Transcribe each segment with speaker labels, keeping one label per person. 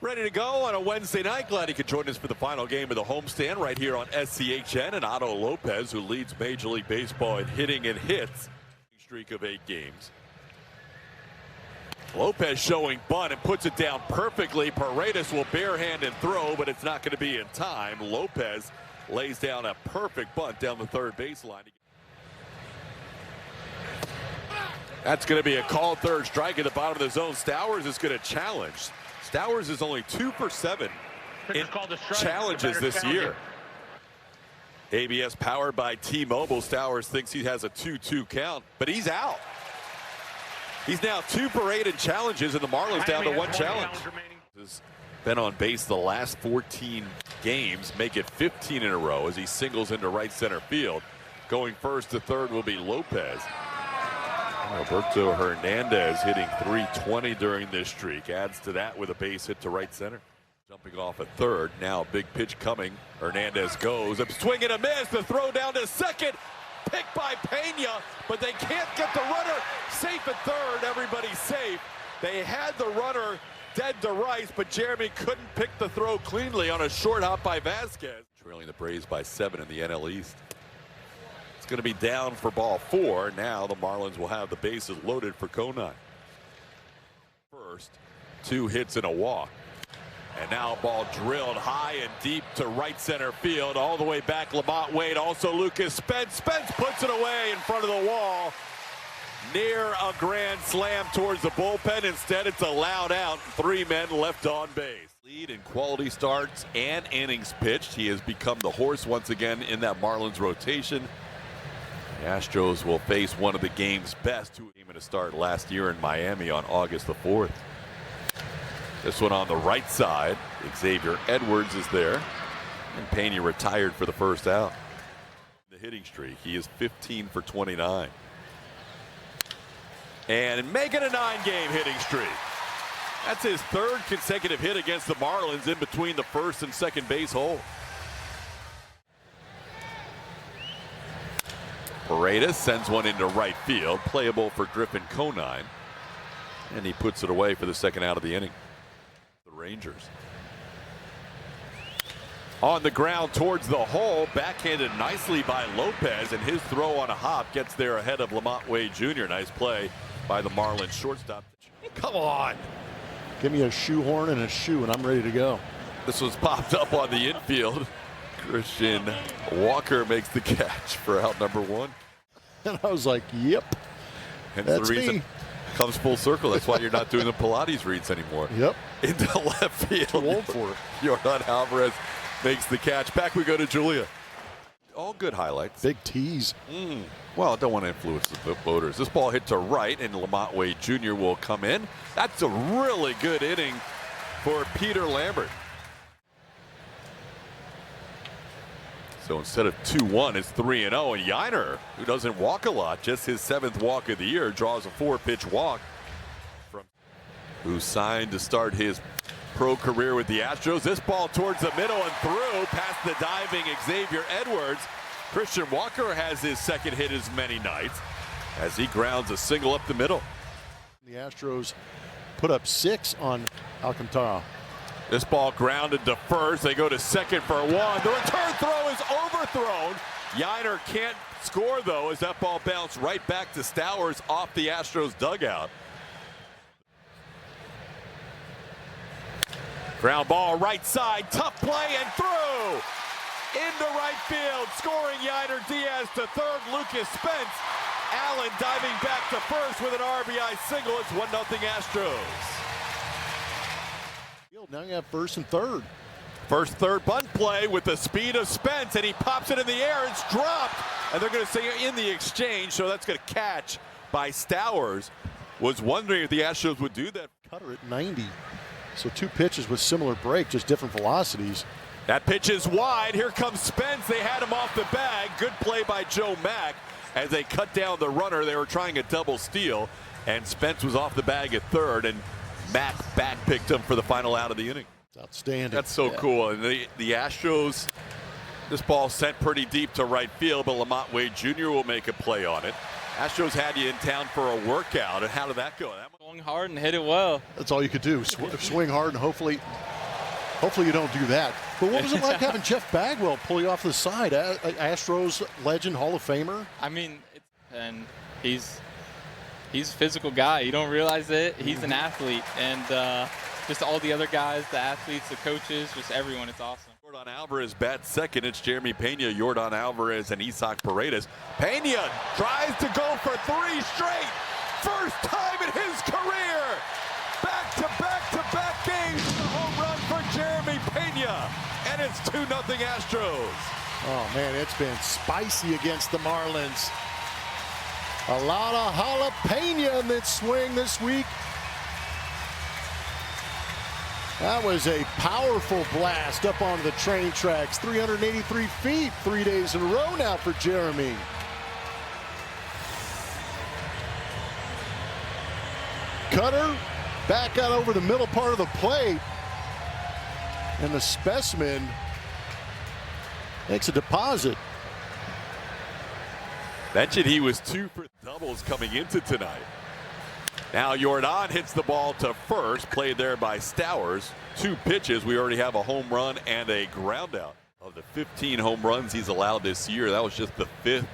Speaker 1: Ready to go on a Wednesday night. Glad you could join us for the final game of the homestand right here on SCHN. And Otto Lopez, who leads Major League Baseball in hitting and hits, streak of 8 games. Lopez showing bunt and puts it down perfectly. Paredes will barehand and throw, but it's not going to be in time. Lopez lays down a perfect bunt down the third baseline. That's going to be a called third strike at the bottom of the zone. Stowers is going to challenge. Stowers is only 2 for 7 in challenges this year. ABS powered by T-Mobile. Stowers thinks he has a 2-2 count, but he's out. He's now 2 for 8 in challenges, and the Marlins down to 1 challenge. Has been on base the last 14 games, make it 15 in a row as he singles into right center field. Going first to third will be Lopez. Roberto Hernandez hitting .320 during this streak. Adds to that with a base hit to right center. Jumping off at third. Now big pitch coming. Hernandez goes. A swing and a miss. The throw down to second. Picked by Pena, but they can't get the runner safe at third. Everybody's safe. They had the runner dead to right, but Jeremy couldn't pick the throw cleanly on a short hop by Vasquez. Trailing the Braves by 7 in the NL East. It's going to be down for ball 4. Now the Marlins will have the bases loaded for Conine. First, 2 hits and a walk. And now ball drilled high and deep to right center field. All the way back, Lamont Wade, also Lucas Spence. Spence puts it away in front of the wall. Near a grand slam towards the bullpen. Instead, it's a loud out. 3 men left on base. Lead in quality starts and innings pitched. He has become the horse once again in that Marlins rotation. The Astros will face one of the game's best, who came in to start last year in Miami on August the 4th. This one on the right side. Xavier Edwards is there. And Pena retired for the first out. The hitting streak. He is 15 for 29. And making a 9-game hitting streak. That's his 3rd consecutive hit against the Marlins in between the first and second base hole. Paredes sends one into right field. Playable for Griffin Conine. And he puts it away for the second out of the inning. Rangers. On the ground towards the hole, backhanded nicely by Lopez, and his throw on a hop gets there ahead of Lamont Wade Jr. Nice play by the Marlins shortstop. Come on.
Speaker 2: Give me a shoehorn and a shoe, and I'm ready to go.
Speaker 1: This was popped up on the infield. Christian Walker makes the catch for out number 1.
Speaker 2: And I was like, yep.
Speaker 1: And
Speaker 2: that's
Speaker 1: the reason
Speaker 2: me.
Speaker 1: Comes full circle. That's why you're not doing the Pilates reads anymore.
Speaker 2: Yep.
Speaker 1: Into left field.
Speaker 2: Too old for it.
Speaker 1: Jordan Alvarez makes the catch. Back we go to Julia. All good highlights.
Speaker 2: Big tease.
Speaker 1: Well, I don't want to influence the voters. This ball hit to right, and Lamont Wade Jr. will come in. That's a really good inning for Peter Lambert. So instead of 2-1, it's 3-0. And Yainer, who doesn't walk a lot, just his 7th walk of the year, draws a 4-pitch walk. Who signed to start his pro career with the Astros. This ball towards the middle and through past the diving Xavier Edwards. Christian Walker has his 2nd hit as many nights as he grounds a single up the middle.
Speaker 2: The Astros put up 6 on Alcantara.
Speaker 1: This ball grounded to first. They go to second for 1. The return throw is overthrown. Yainer can't score, though, as that ball bounced right back to Stowers off the Astros dugout. Ground ball right side. Tough play and through. Into right field. Scoring Yainer Diaz to third. Lucas Spence. Allen diving back to first with an RBI single. It's 1-0 Astros.
Speaker 2: Now you have first and third.
Speaker 1: First, third bunt play with the speed of Spence, and he pops it in the air. It's dropped, and they're going to say in the exchange, so that's going to catch by Stowers. Was wondering if the Astros would do that.
Speaker 2: Cutter at 90. So 2 pitches with similar break, just different velocities.
Speaker 1: That pitch is wide. Here comes Spence. They had him off the bag. Good play by Joe Mack. As they cut down the runner, they were trying a double steal, and Spence was off the bag at third, and Mack back picked him for the final out of the inning.
Speaker 2: Outstanding.
Speaker 1: That's so cool. And the Astros, this ball sent pretty deep to right field, but Lamont Wade Jr. will make a play on it. Astros had you in town for a workout, and how did that go?
Speaker 3: Swung hard and hit it well.
Speaker 2: That's all you could do. Swing hard and hopefully Hopefully you don't do that. But what was it like having Jeff Bagwell pull you off the side? Astros legend, Hall of Famer.
Speaker 3: I mean, and he's a physical guy. You don't realize it. He's an athlete, and just all the other guys, the athletes, the coaches, just everyone. It's awesome.
Speaker 1: Yordan Alvarez bats second. It's Jeremy Pena, Yordan Alvarez, and Isaac Paredes. Pena tries to go for 3 straight. First time in his career. Back-to-back games with a home run for Jeremy Pena. And it's 2-0 Astros.
Speaker 2: Oh, man, it's been spicy against the Marlins. A lot of jalapeno in that swing this week. That was a powerful blast up onto the train tracks. 383 feet, 3 days in a row now for Jeremy. Cutter back out over the middle part of the plate. And the specimen makes a deposit.
Speaker 1: Mentioned he was 2 for doubles coming into tonight. Now Yordan hits the ball to first, played there by Stowers. 2 pitches, we already have a home run and a ground out. Of the 15 home runs he's allowed this year, that was just the 5th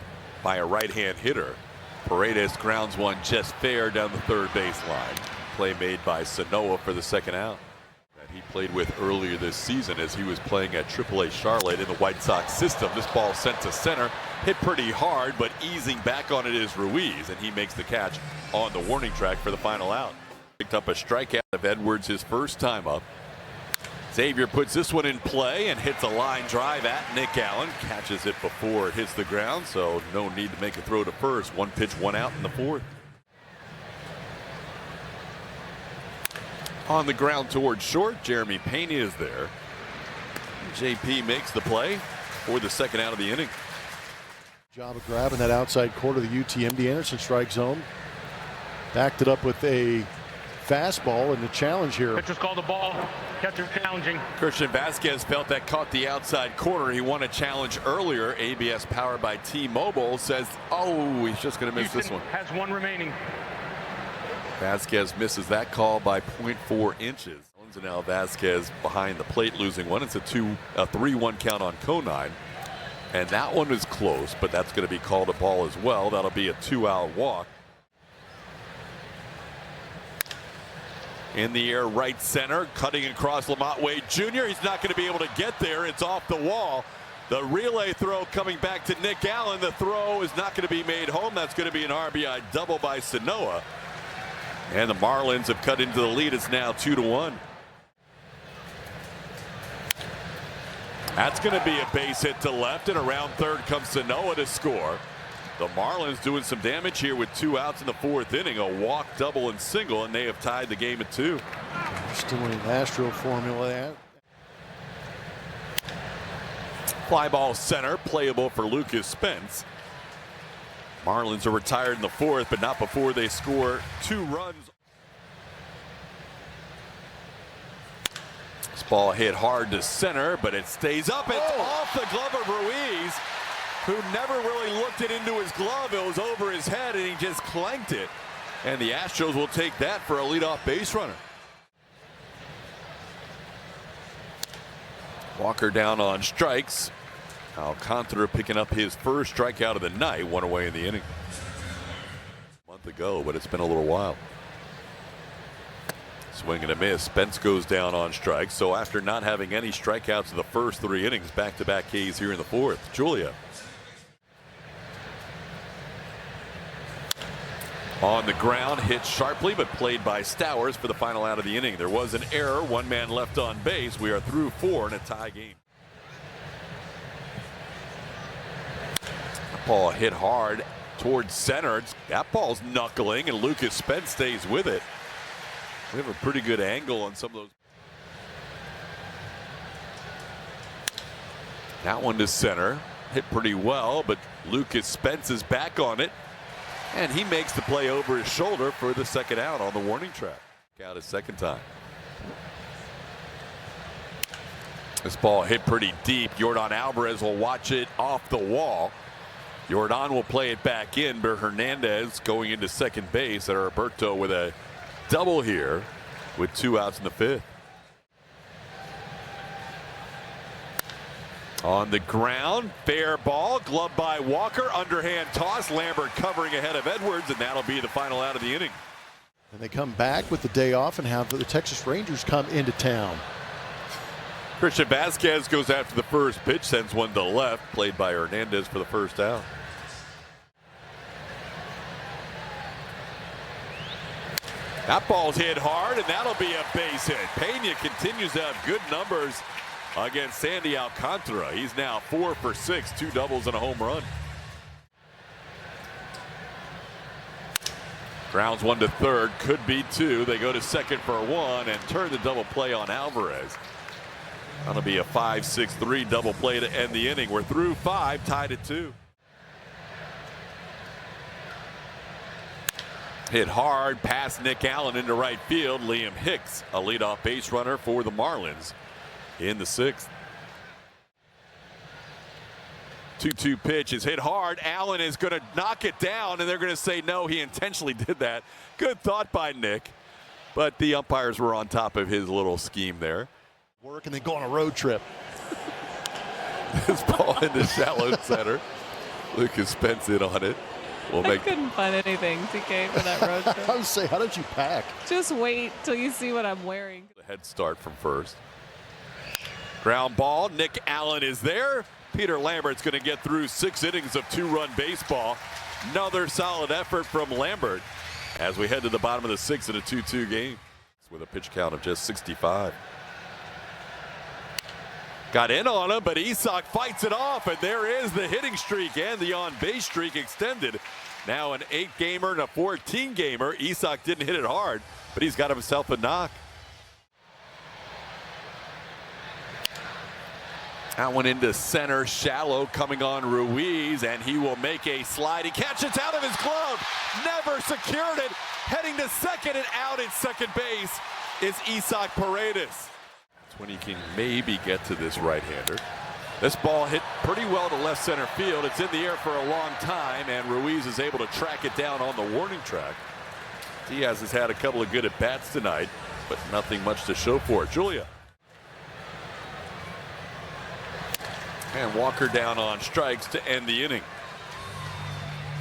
Speaker 1: by a right-hand hitter. Paredes grounds one just fair down the third baseline. Play made by Sanoa for the second out. That he played with earlier this season as he was playing at AAA Charlotte in the White Sox system. This ball sent to center, hit pretty hard, but easing back on it is Ruiz, and he makes the catch on the warning track for the final out. Picked up a strikeout of Edwards his first time up. Xavier puts this one in play and hits a line drive at Nick Allen. Catches it before it hits the ground, so no need to make a throw to first. 1 pitch, 1 out in the 4th. On the ground towards short, Jeremy Pena is there. JP makes the play for the second out of the inning.
Speaker 2: Job of grabbing that outside corner of the UTMD Anderson strike zone. Backed it up with a fastball in the challenge here.
Speaker 4: Pitcher's called the ball. Catcher challenging.
Speaker 1: Christian Vasquez felt that caught the outside corner. He won a challenge earlier. ABS powered by T-Mobile says, oh, he's just going to miss this one.
Speaker 4: Has 1 remaining.
Speaker 1: Vasquez misses that call by 0.4 inches. And now Vasquez behind the plate losing one. It's a 3-1 count on Conine. And that one is close, but that's going to be called a ball as well. That'll be a 2-out walk. In the air, right center, cutting across Lamont Wade Jr. He's not going to be able to get there. It's off the wall. The relay throw coming back to Nick Allen. The throw is not going to be made home. That's going to be an RBI double by Sanoa. And the Marlins have cut into the lead. It's now 2-1. That's going to be a base hit to left, and around third comes Sanoa to score. The Marlins doing some damage here with 2 outs in the 4th inning. A walk, double, and single, and they have tied the game at 2.
Speaker 2: Still in Astro formula.
Speaker 1: Fly ball center, playable for Lucas Spence. Marlins are retired in the 4th, but not before they score 2 runs. This ball hit hard to center, but it stays up. It's off the glove of Ruiz, who never really looked it into his glove. It was over his head, and he just clanked it. And the Astros will take that for a leadoff base runner. Walker down on strikes. Alcantara picking up his first strikeout of the night, 1 away in the inning. A month ago, but it's been a little while. Swing and a miss. Spence goes down on strikes. So after not having any strikeouts in the first 3 innings, back-to-back Ks here in the 4th. Julia. On the ground, hit sharply, but played by Stowers for the final out of the inning. There was an error, 1 man left on base. We are through 4 in a tie game. Ball hit hard towards center. That ball's knuckling, and Lucas Spence stays with it. We have a pretty good angle on some of those. That one to center. Hit pretty well, but Lucas Spence is back on it. And he makes the play over his shoulder for the second out on the warning track. Out his second time. This ball hit pretty deep. Yordan Alvarez will watch it off the wall. Yordan will play it back in, but Hernandez going into second base, and Roberto with a double here with 2 outs in the 5th. On the ground, fair ball, glove by Walker, underhand toss, Lambert covering ahead of Edwards, and that'll be the final out of the inning.
Speaker 2: And they come back with the day off and have the Texas Rangers come into town.
Speaker 1: Christian Vasquez goes after the first pitch, sends one to left, played by Hernandez for the first out. That ball's hit hard, and that'll be a base hit. Pena continues to have good numbers against Sandy Alcantara. He's now 4 for 6, 2 doubles and a home run. Grounds one to third, could be two. They go to second for one and turn the double play on Alvarez. That'll be a 5-6-3 double play to end the inning. We're through 5, tied at 2. Hit hard past Nick Allen into right field. Liam Hicks, a leadoff base runner for the Marlins in the 6th. 2-2 pitch is hit hard. Allen is going to knock it down, and they're going to say no, he intentionally did that. Good thought by Nick, but the umpires were on top of his little scheme there.
Speaker 2: Work and then go on a road trip.
Speaker 1: This ball in the shallow center. Lucas Spence in on it.
Speaker 5: I couldn't find anything, TK, for that road trip.
Speaker 2: I would say, how did you pack?
Speaker 5: Just wait till you see what I'm wearing.
Speaker 1: The head start from first. Ground ball. Nick Allen is there. Peter Lambert's going to get through 6 innings of 2-run baseball. Another solid effort from Lambert as we head to the bottom of the 6th in a 2-2 game with a pitch count of just 65. Got in on him, but Isak fights it off, and there is the hitting streak and the on-base streak extended. Now an 8-gamer and a 14-gamer. Isak didn't hit it hard, but he's got himself a knock. That one into center, shallow, coming on Ruiz, and he will make a sliding catch. It's out of his glove. Never secured it. Heading to second and out at second base is Isak Paredes. When he can maybe get to this right-hander. This ball hit pretty well to left center field. It's in the air for a long time, and Ruiz is able to track it down on the warning track. Diaz has had a couple of good at-bats tonight, but nothing much to show for it. Julia. And Walker down on strikes to end the inning.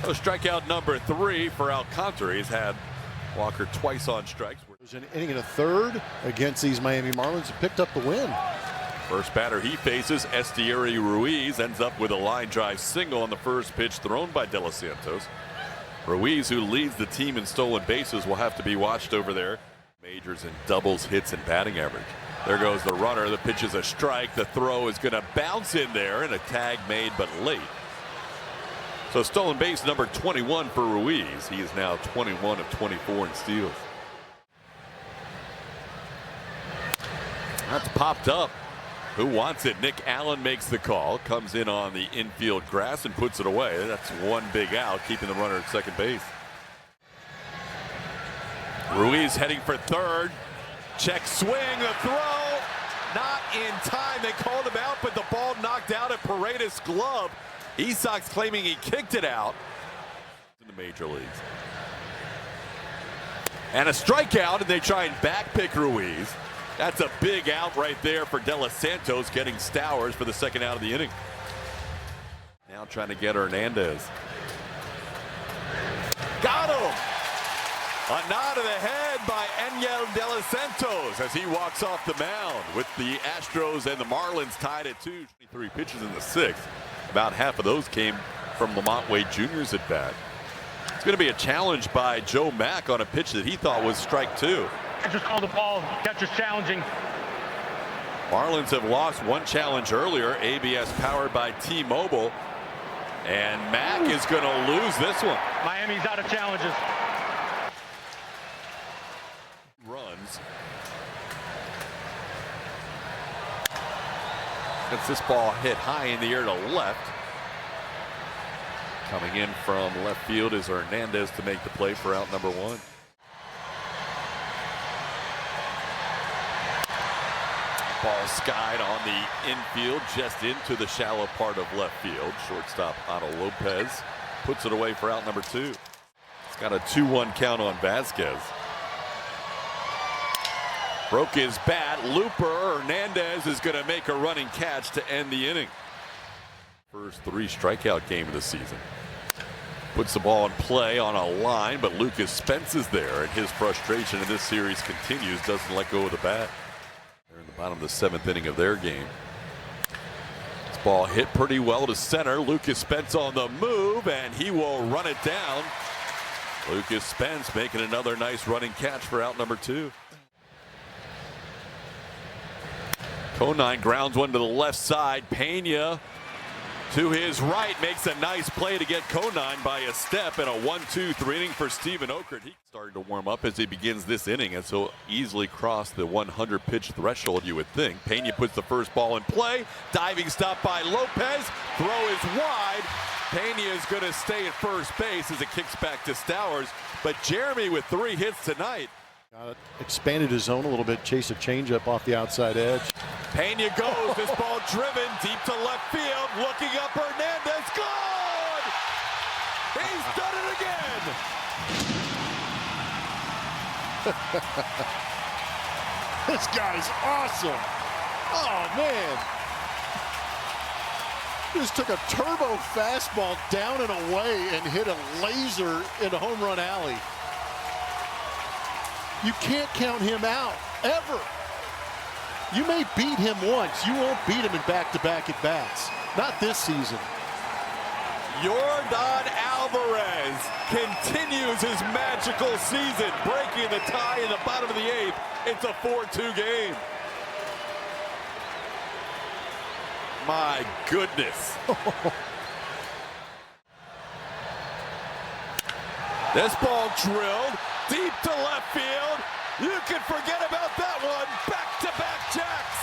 Speaker 1: So strikeout number 3 for Alcantara. He's had Walker twice on strikes.
Speaker 2: It was an inning and a third against these Miami Marlins and picked up the win.
Speaker 1: First batter he faces, Estieri Ruiz, ends up with a line drive single on the first pitch thrown by De Los Santos. Ruiz, who leads the team in stolen bases, will have to be watched over there. Majors in doubles, hits, and batting average. There goes the runner. The pitch is a strike. The throw is going to bounce in there, and a tag made but late. So stolen base number 21 for Ruiz. He is now 21 of 24 in steals. That's popped up. Who wants it? Nick Allen makes the call. Comes in on the infield grass and puts it away. That's one big out, keeping the runner at second base. Ruiz heading for third. Check swing, the throw. Not in time. They called him out, but the ball knocked out at Paredes' glove. Isak's claiming he kicked it out in the major leagues. And a strikeout, and they try and backpick Ruiz. That's a big out right there for De Los Santos, getting Stowers for the second out of the inning. Now trying to get Hernandez. Got him! A nod to the head by Enyel De Los Santos as he walks off the mound with the Astros and the Marlins tied at 2. 23 pitches in the 6th. About half of those came from Lamont Wade Jr.'s at bat. It's going to be a challenge by Joe Mack on a pitch that he thought was strike 2.
Speaker 4: Catcher's called the ball. Catcher's challenging.
Speaker 1: Marlins have lost one challenge earlier. ABS powered by T-Mobile. And Mack is going to lose this one.
Speaker 4: Miami's out of challenges.
Speaker 1: Runs. Gets this ball hit high in the air to left. Coming in from left field is Hernandez to make the play for out number 1. Ball skied on the infield, just into the shallow part of left field. Shortstop Otto Lopez puts it away for out number 2. It's got a 2-1 count on Vasquez. Broke his bat. Looper Hernandez is going to make a running catch to end the inning. First 3 strikeout game of the season. Puts the ball in play on a line, but Lucas Spence is there, and his frustration in this series continues. Doesn't let go of the bat. They're in the bottom of the 7th inning of their game. This ball hit pretty well to center. Lucas Spence on the move, and he will run it down. Lucas Spence making another nice running catch for out number 2. Conine grounds one to the left side. Pena to his right makes a nice play to get Conine by a step, and a 1-2-3 inning for Steven Okert. He started to warm up as he begins this inning, and so easily cross the 100 pitch threshold, you would think. Pena puts the first ball in play. Diving stop by Lopez. Throw is wide. Pena is going to stay at first base as it kicks back to Stowers, but Jeremy with 3 hits tonight.
Speaker 2: Expanded his zone a little bit, chased a changeup off the outside edge.
Speaker 1: Pena goes, this ball driven deep to left field, looking up, Hernandez, good! He's done it again!
Speaker 2: This guy's awesome. Oh, man. Just took a turbo fastball down and away and hit a laser into home run alley. You can't count him out, ever. You may beat him once. You won't beat him in back-to-back at-bats. Not this season.
Speaker 1: Yordan Alvarez continues his magical season, breaking the tie in the bottom of the 8th. It's a 4-2 game. My goodness. This ball drilled deep to left field. You can forget about that one. Back-to-back jacks.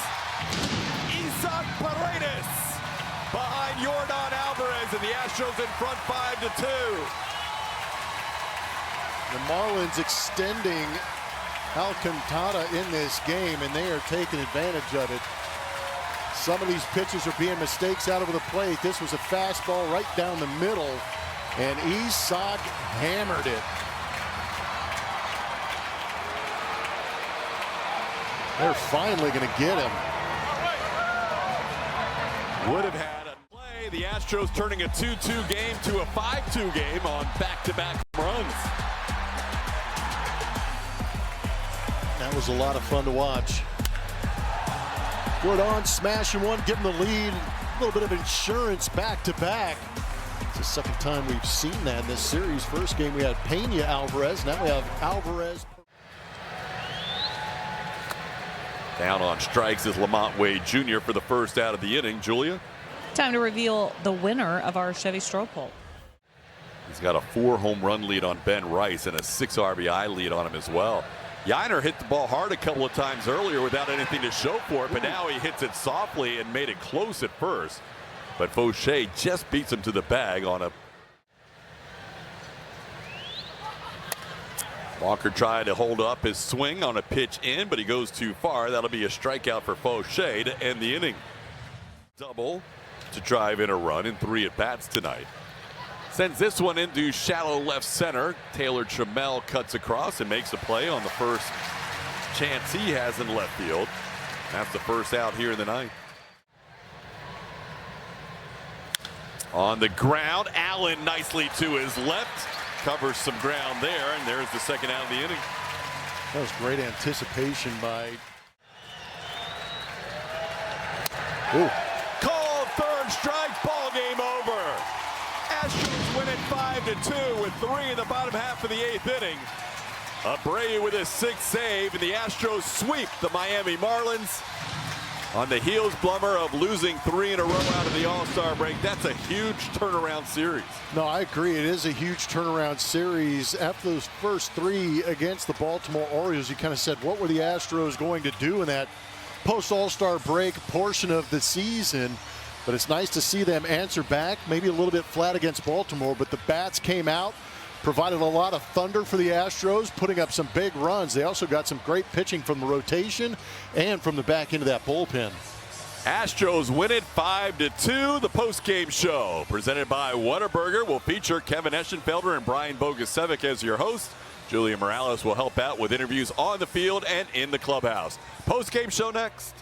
Speaker 1: Isan Paredes behind Yordan Alvarez, and the Astros in front 5-2.
Speaker 2: The Marlins extending Alcantara in this game, and they are taking advantage of it. Some of these pitches are being mistakes out over the plate. This was a fastball right down the middle, and Isak hammered it. They're finally going to get him.
Speaker 1: Would have had a play. The Astros turning a 2-2 game to a 5-2 game on back-to-back runs.
Speaker 2: That was a lot of fun to watch. Gordon smashing one, giving the lead. A little bit of insurance back-to-back. It's the second time we've seen that in this series. First game we had Pena Alvarez. Now we have Alvarez.
Speaker 1: Down on strikes is Lamont Wade Jr. for the first out of the inning. Julia?
Speaker 5: Time to reveal the winner of our Chevy Stroh poll.
Speaker 1: He's got a 4 home run lead on Ben Rice and a 6 RBI lead on him as well. Yainer hit the ball hard a couple of times earlier without anything to show for it, but now he hits it softly and made it close at first. But Fauché just beats him to the bag on a... Walker tried to hold up his swing on a pitch in, but he goes too far. That'll be a strikeout for Fauché to end the inning. Double to drive in a run in 3 at-bats tonight. Sends this one into shallow left center. Taylor Trammell cuts across and makes a play on the first chance he has in left field. That's the first out here in the 9th. On the ground, Allen nicely to his left. Covers some ground there, and there's the second out of the inning.
Speaker 2: That was great anticipation by... Ooh.
Speaker 1: Called third strike, ball game over. Astros win it 5-2 with 3 in the bottom half of the 8th inning. Abreu with his 6th save, and the Astros sweep the Miami Marlins. On the heels, Blummer, of losing 3 in a row out of the All-Star break. That's a huge turnaround series.
Speaker 2: No, I agree. It is a huge turnaround series. After those first 3 against the Baltimore Orioles, you kind of said, what were the Astros going to do in that post-All-Star break portion of the season? But it's nice to see them answer back, maybe a little bit flat against Baltimore, but the bats came out, provided a lot of thunder for the Astros, putting up some big runs. They also got some great pitching from the rotation and from the back end of that bullpen.
Speaker 1: Astros win it 5-2. The post-game show, presented by Whataburger, will feature Kevin Eschenfelder and Brian Bogusevic as your host. Julia Morales will help out with interviews on the field and in the clubhouse. Post-game show next.